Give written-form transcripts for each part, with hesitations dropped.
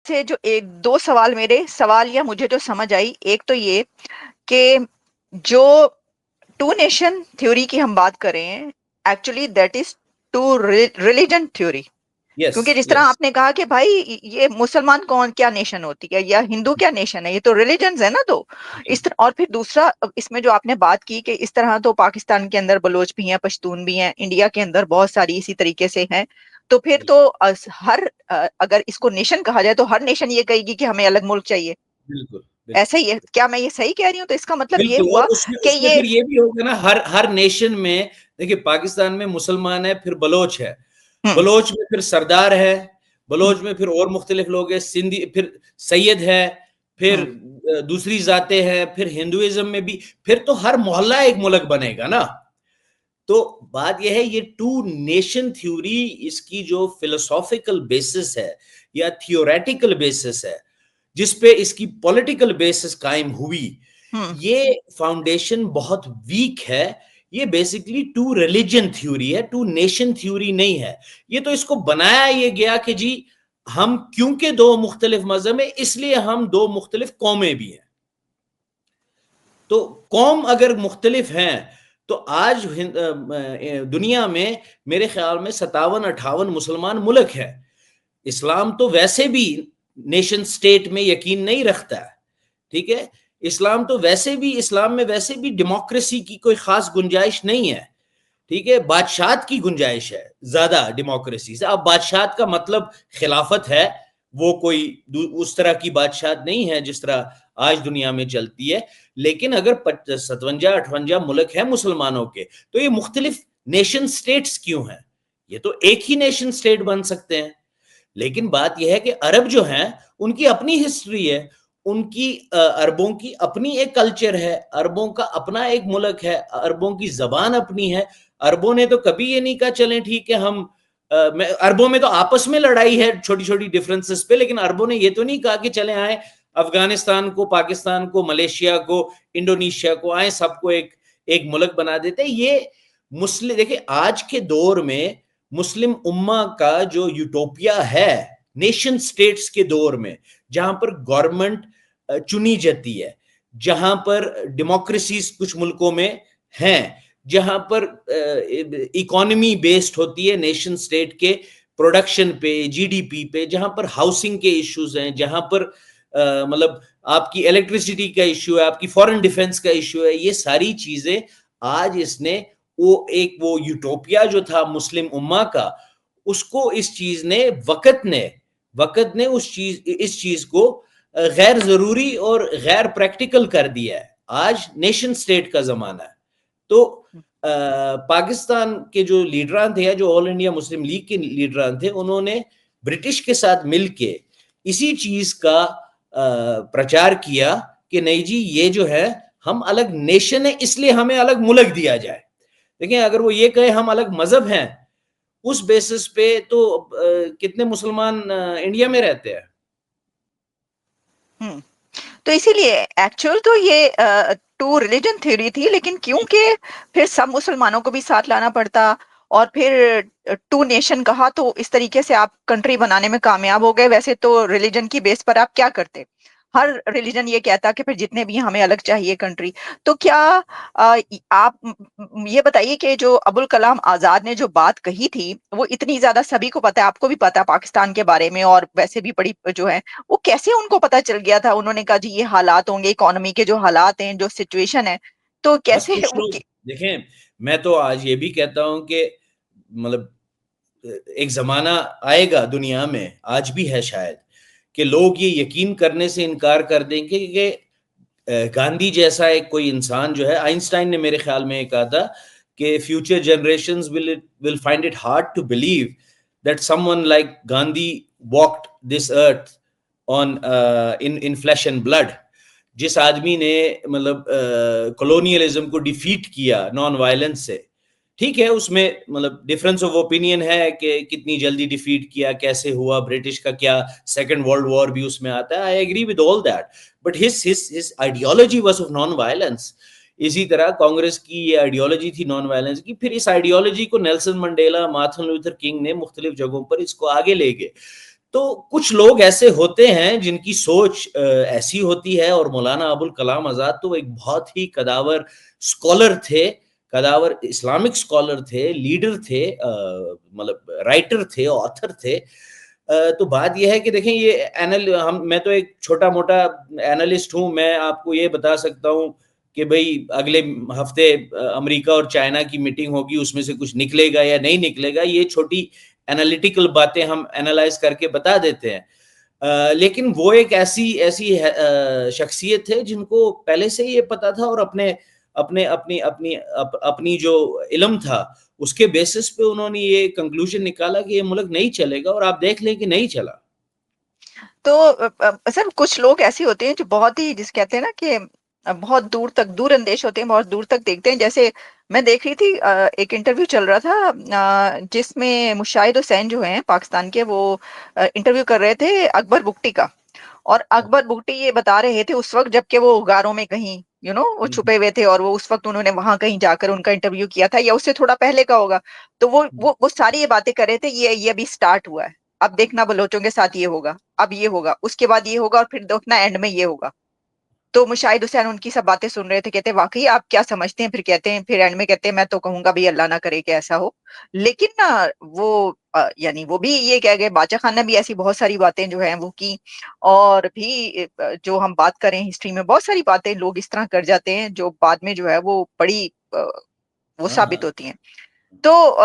سے جو ایک دو سوال میرے سوال یا مجھے جو سمجھ آئی، ایک تو یہ کہ جو ٹو نیشن تھیوری کی ہم بات کر رہے ہیں، actually that is two religion theory. کیونکہ جس طرح آپ نے کہا کہ بھائی یہ مسلمان کون کیا نیشن ہوتی ہے یا ہندو کیا نیشن ہے، یہ تو ریلیجنز ہے نا. تو اس طرح، اور پھر دوسرا اس میں جو آپ نے بات کی کہ اس طرح تو پاکستان کے اندر بلوچ بھی ہیں، پشتون بھی ہیں، انڈیا کے اندر بہت ساری اسی طریقے سے ہیں. تو پھر تو ہر اگر اس کو نیشن کہا جائے تو ہر نیشن یہ کہے گی کہ ہمیں الگ ملک چاہیے. بالکل ایسا ہی ہے کیا؟ میں یہ صحیح کہہ رہی ہوں؟ تو اس کا مطلب یہ بالکل. ہوا اور اس کہ میں یہ پھر یہ بھی ہوگا نا، ہر نیشن میں دیکھیے پاکستان میں مسلمان ہے، پھر بلوچ ہے، بلوچ میں پھر سردار ہے، بلوچ میں پھر اور مختلف لوگ ہیں، سندھی، پھر سید ہے، پھر دوسری ذاتیں ہیں، پھر ہندوازم میں بھی، پھر تو ہر محلہ ایک ملک بنے گا نا. تو بات یہ ہے، یہ ٹو نیشن تھیوری اس کی جو فلسافیکل بیسس ہے یا تھیوریٹیکل بیسس ہے، جس پہ اس کی پولیٹیکل بیسس قائم ہوئی، یہ فاؤنڈیشن بہت ویک ہے. یہ بیسیکلی ٹو ریلیجن تھیوری ہے، ٹو نیشن تھیوری نہیں ہے. یہ تو اس کو بنایا یہ گیا کہ جی ہم کیونکہ دو مختلف مذہب ہیں اس لیے ہم دو مختلف قومیں بھی ہیں. تو قوم اگر مختلف ہیں تو آج دنیا میں میرے خیال میں 57-58 مسلمان ملک ہے. اسلام تو ویسے بھی نیشن سٹیٹ میں یقین نہیں رکھتا ہے، ٹھیک ہے. اسلام تو ویسے بھی، اسلام میں ویسے بھی ڈیموکریسی کی کوئی خاص گنجائش نہیں ہے، ٹھیک ہے. بادشاہت کی گنجائش ہے زیادہ ڈیموکریسی سے. اب بادشاہت کا مطلب خلافت ہے، وہ کوئی اس طرح کی بادشاہت نہیں ہے جس طرح آج دنیا میں چلتی ہے. لیکن اگر 57-58 ملک ہیں مسلمانوں کے، تو یہ مختلف نیشن سٹیٹس کیوں ہیں؟ یہ تو ایک ہی نیشن سٹیٹ بن سکتے ہیں. لیکن بات یہ ہے کہ عرب جو ہیں ان کی اپنی ہسٹری ہے، ان کی عربوں کی اپنی ایک کلچر ہے، عربوں کا اپنا ایک ملک ہے، عربوں کی زبان اپنی ہے. عربوں نے تو کبھی یہ نہیں کہا چلیں ٹھیک ہے ہم عربوں میں تو آپس میں لڑائی ہے چھوٹی چھوٹی ڈیفرنسز پہ، لیکن عربوں نے یہ تو نہیں کہا کہ چلیں آئیں افغانستان کو، پاکستان کو، ملیشیا کو، انڈونیشیا کو، آئیں سب کو ایک ملک بنا دیتے. یہ مسلم، دیکھیں آج کے دور میں مسلم امہ کا جو یوٹوپیا ہے نیشن سٹیٹس کے دور میں، جہاں پر گورنمنٹ چنی جاتی ہے، جہاں پر ڈیموکریسیز کچھ ملکوں میں ہیں، جہاں پر اکانومی بیسڈ ہوتی ہے نیشن سٹیٹ کے پروڈکشن پہ، جی ڈی پی پہ، جہاں پر ہاؤسنگ کے ایشوز ہیں، جہاں پر مطلب آپ کی الیکٹریسٹی کا ایشو ہے، آپ کی فورن ڈیفنس کا ایشو ہے، یہ ساری چیزیں آج اس نے وہ یوٹوپیا جو تھا مسلم امہ کا، اس کو اس چیز نے وقت نے اس چیز کو غیر ضروری اور غیر پریکٹیکل کر دیا ہے. آج نیشن سٹیٹ کا زمانہ ہے. تو پاکستان کے جو لیڈران تھے، یا جو آل انڈیا مسلم لیگ کے لیڈران تھے، انہوں نے برٹش کے ساتھ مل کے اسی چیز کا پرچار کیا کہ نہیں جی یہ جو ہے ہم الگ نیشن ہے اس لیے ہمیں الگ ملک دیا جائے. دیکھیں اگر وہ یہ کہے ہم الگ مذہب ہیں، اس بیسس پہ تو کتنے مسلمان انڈیا میں رہتے ہیں. تو اسی لیے ایکچوئل تو یہ ٹو ریلیجن تھیوری تھی، لیکن کیونکہ پھر سب مسلمانوں کو بھی ساتھ لانا پڑتا اور پھر ٹو نیشن کہا، تو اس طریقے سے آپ کنٹری بنانے میں کامیاب ہو گئے. ویسے تو ریلیجن کی بیس پر آپ کیا کرتے؟ ہر ریلیجن یہ کہتا کہ پھر جتنے بھی ہمیں الگ چاہیے کنٹری. تو کیا آپ یہ بتائیے کہ جو ابوالکلام آزاد نے جو بات کہی تھی وہ اتنی زیادہ سبھی کو پتا ہے، آپ کو بھی پتا ہے پاکستان کے بارے میں، اور ویسے بھی بڑی جو ہے وہ کیسے ان کو پتا چل گیا تھا؟ انہوں نے کہا جی یہ حالات ہوں گے، اکانومی کے جو حالات ہیں، جو سچویشن ہے، تو بس کیسے کچھ لوگ دیکھیں، میں تو آج یہ بھی کہتا ہوں کہ مطلب ایک زمانہ آئے گا دنیا میں، آج بھی ہے شاید، کہ لوگ یہ یقین کرنے سے انکار کر دیں گے کہ گاندھی جیسا ایک کوئی انسان جو ہے، آئنسٹائن نے میرے خیال میں کہا تھا کہ future generations will find it hard to believe that someone like Gandhi walked this earth in flesh and blood. جس آدمی نے مطلب کولونیلزم کو ڈیفیٹ کیا نان وائلنس سے، ٹھیک ہے اس میں مطلب ڈفرنس آف اوپینین ہے کہ کتنی جلدی ڈیفیٹ کیا، کیسے ہوا، برٹش کا کیا، سیکنڈ ورلڈ وار بھی اس میں آتا ہے. I agree with all that, but his ideology was of non violence. اسی طرح کانگریس کی یہ آئیڈیالوجی تھی نان وائلنس کی. پھر اس آئیڈیالوجی کو Nelson Mandela, Martin Luther king نے مختلف جگہوں پر اس کو آگے لے گئے. تو کچھ لوگ ایسے ہوتے ہیں جن کی سوچ ایسی ہوتی ہے, اور مولانا ابوالکلام آزاد تو ایک بہت ہی قداور اسکالر تھے, قداور اسلامک اسکالر تھے, لیڈر تھے, مطلب رائٹر تھے, آتھر تھے. تو بات یہ ہے کہ دیکھیں یہ میں تو ایک چھوٹا موٹا اینالسٹ ہوں, میں آپ کو یہ بتا سکتا ہوں کہ بھئی اگلے ہفتے امریکہ اور چائنا کی میٹنگ ہوگی, اس میں سے کچھ نکلے گا یا نہیں نکلے گا, یہ چھوٹی انالیٹیکل باتیں ہم اینالائز کر کے بتا دیتے ہیں. لیکن وہ ایک ایسی شخصیت ہے جن کو پہلے سے یہ پتا تھا, اور اپنی جو علم تھا اس کے بیسس پہ انہوں نے یہ کنکلوژن نکالا کہ یہ ملک نہیں چلے گا, اور آپ دیکھ لیں کہ نہیں چلا. تو سر کچھ لوگ ایسے ہوتے ہیں جو بہت ہی جس کہتے ہیں نا کہ بہت دور تک دور اندیش ہوتے ہیں, بہت دور تک دیکھتے ہیں. جیسے میں دیکھ رہی تھی ایک انٹرویو چل رہا تھا جس میں مشاہد حسین جو ہیں پاکستان کے, وہ انٹرویو کر رہے تھے اکبر بگٹی کا, اور اکبر بگٹی یہ بتا رہے تھے اس وقت جب کہ وہ غاروں میں کہیں وہ چھپے ہوئے تھے, اور وہ اس وقت انہوں نے وہاں کہیں جا کر ان کا انٹرویو کیا تھا, یا اس سے تھوڑا پہلے کا ہوگا. تو وہ ساری یہ باتیں کر رہے تھے, یہ ابھی سٹارٹ ہوا ہے, اب دیکھنا بلوچوں کے ساتھ یہ ہوگا, اب یہ ہوگا, اس کے بعد یہ ہوگا, اور پھر دیکھنا اینڈ میں یہ ہوگا. تو مشاہد حسین ان کی سب باتیں سن رہے تھے, کہتے ہیں واقعی آپ کیا سمجھتے ہیں؟ پھر کہتے ہیں, پھر اینڈ میں کہتے ہیں میں تو کہوں گا بھائی اللہ نہ کرے کہ ایسا ہو. لیکن وہ یعنی وہ بھی یہ کہہ گئے, باچا خان نے بھی ایسی بہت ساری باتیں جو ہیں وہ کی, اور بھی جو ہم بات کریں ہسٹری میں بہت ساری باتیں لوگ اس طرح کر جاتے ہیں جو بعد میں جو ہے وہ بڑی وہ ثابت ہوتی ہیں. تو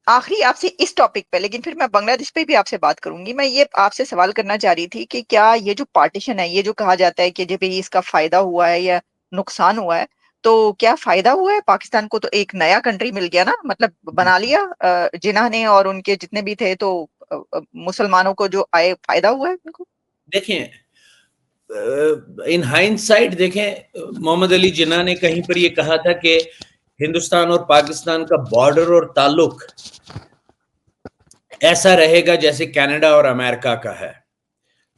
آخری آپ سے اس ٹاپک پہ, لیکن پھر میں بنگلہ دیش پہ بھی آپ سے بات کروں گی. میں یہ آپ سے سوال کرنا چاہ رہی تھی کہ کیا یہ جو پارٹیشن ہے, یہ جو کہا جاتا ہے کہ جب اس کا فائدہ ہوا ہے یا نقصان ہوا ہے, تو کیا فائدہ ہوا ہے پاکستان کو؟ تو ایک نیا کنٹری مل گیا نا, مطلب بنا لیا جنہوں نے, اور ان کے جتنے بھی تھے, تو مسلمانوں کو جو آئے فائدہ ہوا ہے ان کو. دیکھیں ان ہائنڈ سائٹ دیکھیں, محمد علی جناح نے کہیں پر یہ کہا تھا کہ ہندوستان اور پاکستان کا بارڈر اور تعلق ایسا رہے گا جیسے کینیڈا اور امریکہ کا ہے,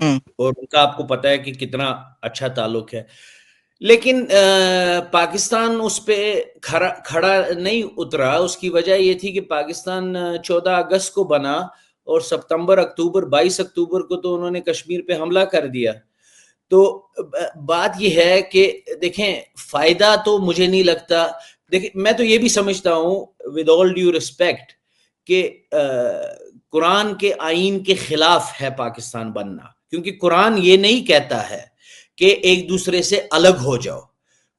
اور ان کا آپ کو پتا ہے کہ کتنا اچھا تعلق ہے. لیکن پاکستان اس پہ کھڑا نہیں اترا. اس کی وجہ یہ تھی کہ پاکستان 14 اگست کو بنا, اور سپتمبر اکتوبر 22 اکتوبر کو تو انہوں نے کشمیر پہ حملہ کر دیا. تو بات یہ ہے کہ دیکھیں فائدہ تو مجھے نہیں لگتا. دیکھیں میں تو یہ بھی سمجھتا ہوں ود آل ڈیو ریسپیکٹ کہ قرآن کے آئین کے خلاف ہے پاکستان بننا, کیونکہ قرآن یہ نہیں کہتا ہے کہ ایک دوسرے سے الگ ہو جاؤ.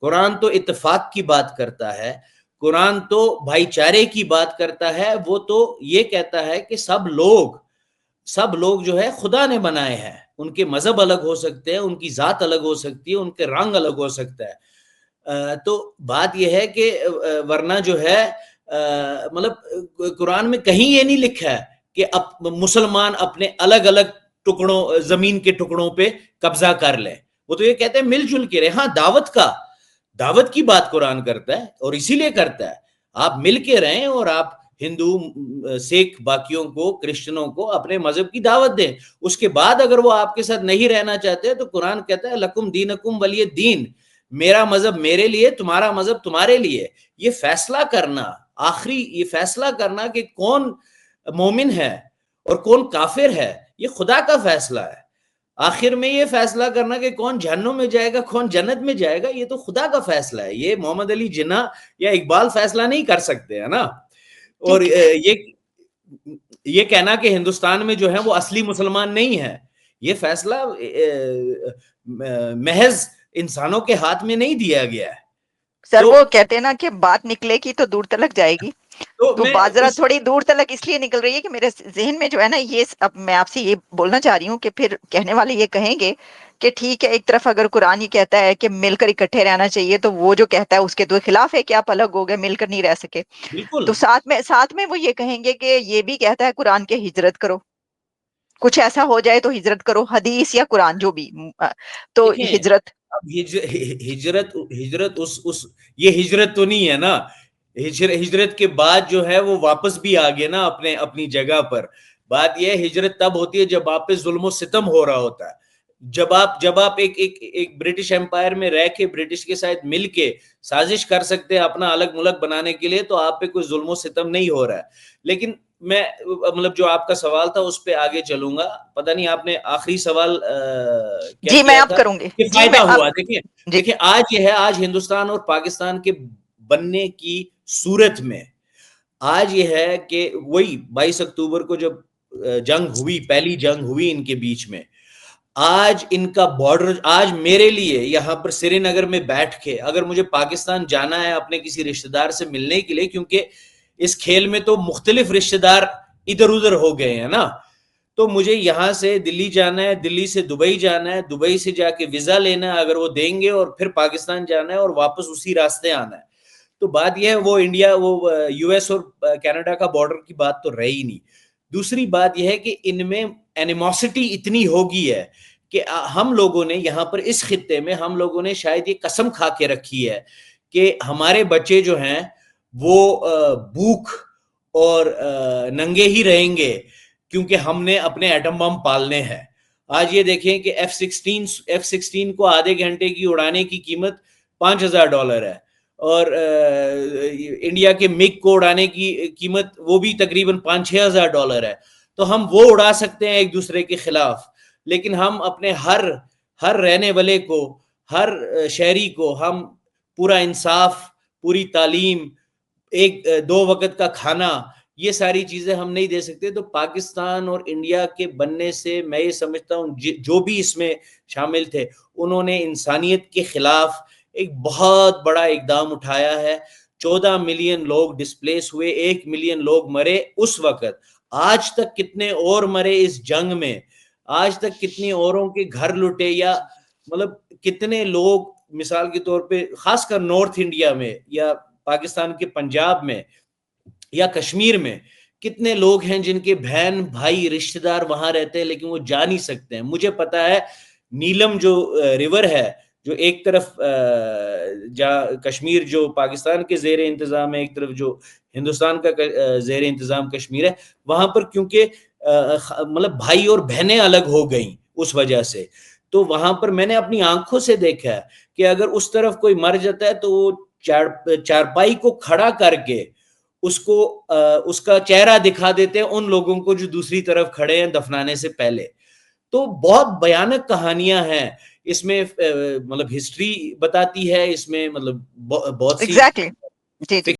قرآن تو اتفاق کی بات کرتا ہے, قرآن تو بھائی چارے کی بات کرتا ہے. وہ تو یہ کہتا ہے کہ سب لوگ جو ہے خدا نے بنائے ہیں, ان کے مذہب الگ ہو سکتے ہیں, ان کی ذات الگ ہو سکتی ہے, ان کے رنگ الگ ہو سکتا ہے. تو بات یہ ہے کہ ورنہ جو ہے مطلب قرآن میں کہیں یہ نہیں لکھا ہے کہ مسلمان اپنے الگ الگ ٹکڑوں, زمین کے ٹکڑوں پہ قبضہ کر لیں. وہ تو یہ کہتے ہیں مل جل کے رہے. ہاں دعوت کی بات قرآن کرتا ہے, اور اسی لیے کرتا ہے آپ مل کے رہیں, اور آپ ہندو سکھ باقیوں کو کرسچنوں کو اپنے مذہب کی دعوت دیں. اس کے بعد اگر وہ آپ کے ساتھ نہیں رہنا چاہتے تو قرآن کہتا ہے لکم دینکم ولی دین, میرا مذہب میرے لیے, تمہارا مذہب تمہارے لیے. یہ فیصلہ کرنا, آخری یہ فیصلہ کرنا کہ کون مومن ہے اور کون کافر ہے, یہ خدا کا فیصلہ ہے. آخر میں یہ فیصلہ کرنا کہ کون جہنم میں جائے گا کون جنت میں جائے گا, یہ تو خدا کا فیصلہ ہے. یہ محمد علی جناح یا اقبال فیصلہ نہیں کر سکتے ہیں نا. اور یہ کہنا کہ ہندوستان میں جو ہے وہ اصلی مسلمان نہیں ہے, یہ فیصلہ محض انسانوں کے ہاتھ میں نہیں دیا گیا ہے. سر وہ کہتے ہیں نا کہ بات نکلے گی تو دور تلک جائے گی, تو بازرہ تھوڑی دور تلک اس لیے نکل رہی ہے کہ میرے ذہن میں جو ہے نا, یہ اب میں آپ سے یہ بولنا چاہ رہی ہوں کہ پھر کہنے والے یہ کہیں گے کہ ٹھیک ہے, ایک طرف اگر قرآن یہ کہتا ہے کہ مل کر اکٹھے رہنا چاہیے, تو وہ جو کہتا ہے اس کے تو خلاف ہے کہ آپ الگ ہو گئے, مل کر نہیں رہ سکے. تو ساتھ میں وہ یہ کہیں گے کہ یہ بھی کہتا ہے قرآن کے ہجرت کرو, کچھ ایسا ہو جائے تو ہجرت کرو, حدیث یا قرآن جو بھی, تو ہجرت. اب ہجرت یہ ہجرت تو نہیں ہے نا. ہجرت کے بعد جو ہے وہ واپس بھی آ گئے نا اپنی جگہ پر. بات یہ ہجرت تب ہوتی ہے جب آپ پہ ظلم و ستم ہو رہا ہوتا ہے. جب آپ ایک برٹش امپائر میں رہ کے برٹش کے ساتھ مل کے سازش کر سکتے ہیں اپنا الگ ملک بنانے کے لیے، تو آپ پہ کوئی ظلم و ستم نہیں ہو رہا ہے. لیکن میں مطلب جو آپ کا سوال تھا اس پہ آگے چلوں گا. پتہ نہیں آپ نے آخری سوال کیا جی میں کیا اب تھا کروں گی. کہ جی میں فائدہ اب ہوا. جی دیکھیں آج یہ ہے، آج ہندوستان اور پاکستان کے بننے کی صورت میں آج یہ ہے کہ وہی 22 اکتوبر کو جب جنگ ہوئی، پہلی جنگ ہوئی ان کے بیچ میں، آج ان کا بارڈر، آج میرے لیے یہاں پر سری نگر میں بیٹھ کے اگر مجھے پاکستان جانا ہے اپنے کسی رشتہ دار سے ملنے کے لیے، کیونکہ اس کھیل میں تو مختلف رشتہ دار ادھر ادھر ہو گئے ہیں نا، تو مجھے یہاں سے دلی جانا ہے، دلی سے دبئی جانا ہے، دبئی سے جا کے ویزا لینا ہے اگر وہ دیں گے، اور پھر پاکستان جانا ہے اور واپس اسی راستے آنا ہے. تو بات یہ ہے وہ انڈیا، وہ یو ایس اور کینیڈا کا بارڈر کی بات تو رہی نہیں. دوسری بات یہ ہے کہ ان میں اینیموسٹی اتنی ہوگی ہے کہ ہم لوگوں نے یہاں پر اس خطے میں ہم لوگوں نے شاید یہ قسم کھا کے رکھی ہے کہ ہمارے بچے جو ہیں وہ بھوک اور ننگے ہی رہیں گے، کیونکہ ہم نے اپنے ایٹم بم پالنے ہیں. آج یہ دیکھیں کہ F-16 کو آدھے گھنٹے کی اڑانے کی قیمت $5,000 ہے، اور انڈیا کے مگ کو اڑانے کی قیمت وہ بھی تقریباً $5,000-6,000 ہے. تو ہم وہ اڑا سکتے ہیں ایک دوسرے کے خلاف، لیکن ہم اپنے ہر رہنے والے کو، ہر شہری کو ہم پورا انصاف، پوری تعلیم، ایک 2 وقت کا کھانا، یہ ساری چیزیں ہم نہیں دے سکتے. تو پاکستان اور انڈیا کے بننے سے میں یہ سمجھتا ہوں جو بھی اس میں شامل تھے انہوں نے انسانیت کے خلاف ایک بہت بڑا اقدام اٹھایا ہے. 14 ملین لوگ ڈسپلیس ہوئے، 1 ملین لوگ مرے اس وقت. آج تک کتنے اور مرے اس جنگ میں، آج تک کتنی اوروں کے گھر لٹے، یا مطلب کتنے لوگ مثال کے طور پہ خاص کر نارتھ انڈیا میں یا پاکستان کے پنجاب میں یا کشمیر میں کتنے لوگ ہیں جن کے بہن بھائی رشتہ دار وہاں رہتے ہیں لیکن وہ جا نہیں سکتے ہیں. مجھے پتا ہے نیلم جو ریور ہے، جو ایک طرف کشمیر جو پاکستان کے زیر انتظام ہے، ایک طرف جو ہندوستان کا زیر انتظام کشمیر ہے، وہاں پر کیونکہ مطلب بھائی اور بہنیں الگ ہو گئیں اس وجہ سے، تو وہاں پر میں نے اپنی آنکھوں سے دیکھا ہے کہ اگر اس طرف کوئی مر جاتا ہے تو وہ چارپائی کو کھڑا کر کے اس کو اس کا چہرہ دکھا دیتے ہیں ان لوگوں کو جو دوسری طرف کھڑے ہیں دفنانے سے پہلے. تو بہت بھیانک کہانیاں ہیں اس میں، مطلب ہسٹری بتاتی ہے اس میں، مطلب بہت سی ایگزیکٹلی. جی جی